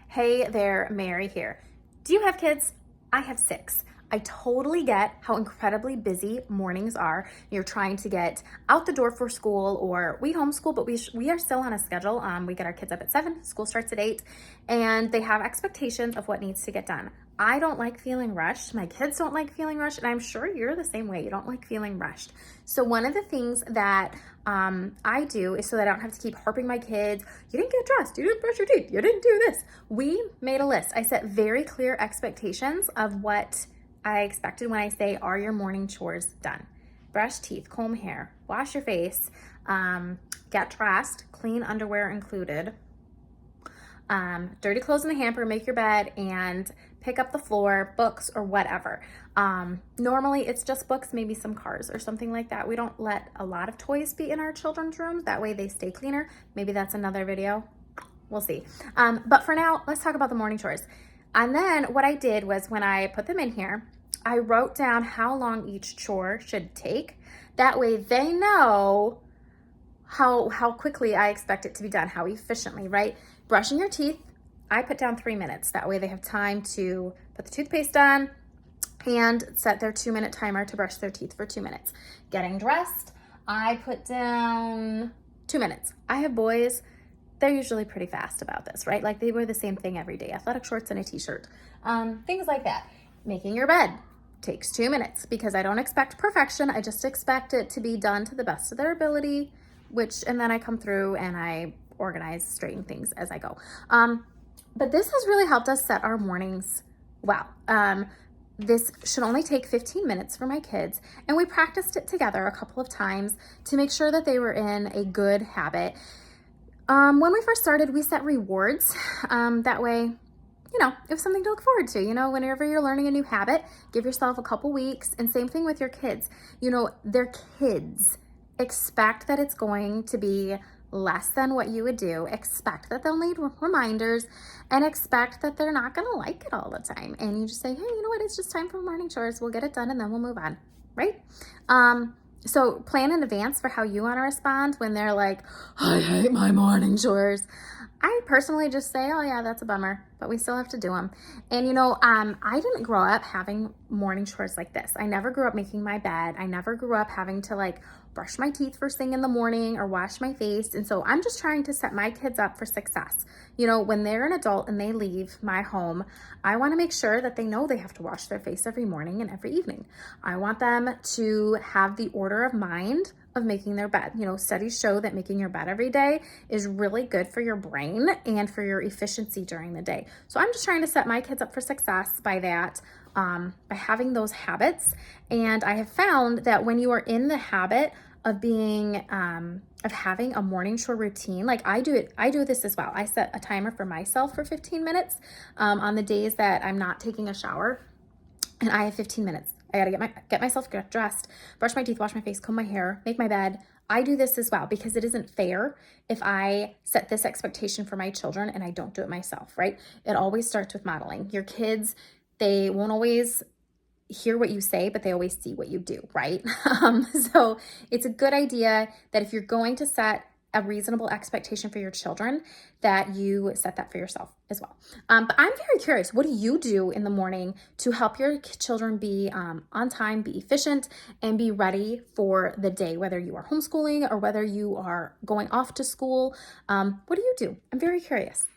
Hey there, Mary here. Do you have kids? I have 6. I totally get how incredibly busy mornings are. You're trying to get out the door for school, or we homeschool, but we are still on a schedule. We get our kids up at 7, school starts at 8, and they have expectations of what needs to get done. I don't like feeling rushed. My kids don't like feeling rushed, and I'm sure you're the same way. You don't like feeling rushed. So one of the things that I do is so that I don't have to keep harping my kids, you didn't get dressed, you didn't brush your teeth, you didn't do this. We made a list. I set very clear expectations of what I expected when I say, are your morning chores done? Brush teeth, comb hair, wash your face, get dressed, clean underwear included, dirty clothes in the hamper, make your bed, and pick up the floor, books, or whatever. Normally it's just books, maybe some cars or something like that. We don't let a lot of toys be in our children's rooms. That way they stay cleaner. Maybe that's another video. We'll see. But for now, let's talk about the morning chores. And then what I did was when I put them in here, I wrote down how long each chore should take. That way they know how quickly I expect it to be done, how efficiently, right? Brushing your teeth, I put down 3 minutes. That way they have time to put the toothpaste on and set their 2-minute timer to brush their teeth for 2 minutes. Getting dressed, I put down 2 minutes. I have boys, they're usually pretty fast about this, right? Like they wear the same thing every day, athletic shorts and a t-shirt, things like that. Making your bed takes 2 minutes because I don't expect perfection. I just expect it to be done to the best of their ability, and then I come through and I organize, straighten things as I go. But this has really helped us set our mornings well. This should only take 15 minutes for my kids, and we practiced it together a couple of times to make sure that they were in a good habit. When we first started, we set rewards. That way, it was something to look forward to. Whenever you're learning a new habit, give yourself a couple weeks, and same thing with your kids. They're kids. Expect that it's going to be less than what you would do. Expect that they'll need reminders, and expect that they're not going to like it all the time. And you just say, hey, you know what? It's just time for morning chores. We'll get it done and then we'll move on, right? So plan in advance for how you want to respond when they're like, I hate my morning chores. I personally just say, oh yeah, that's a bummer, but we still have to do them. And I didn't grow up having morning chores like this. I never grew up making my bed. I never grew up having to brush my teeth first thing in the morning or wash my face. And so I'm just trying to set my kids up for success. When they're an adult and they leave my home, I want to make sure that they know they have to wash their face every morning and every evening. I want them to have the order of mind of making their bed. Studies show that making your bed every day is really good for your brain and for your efficiency during the day. So I'm just trying to set my kids up for success by that, by having those habits. And I have found that when you are in the habit of having a morning chore routine, I do this as well. I set a timer for myself for 15 minutes on the days that I'm not taking a shower, and I have 15 minutes. I gotta get myself dressed, brush my teeth, wash my face, comb my hair, make my bed. I do this as well because it isn't fair if I set this expectation for my children and I don't do it myself, right? It always starts with modeling. Your kids, they won't always hear what you say, but they always see what you do, right? So it's a good idea that if you're going to set a reasonable expectation for your children, that you set that for yourself as well. But I'm very curious, what do you do in the morning to help your children be on time, be efficient, and be ready for the day, whether you are homeschooling or whether you are going off to school? What do you do? I'm very curious.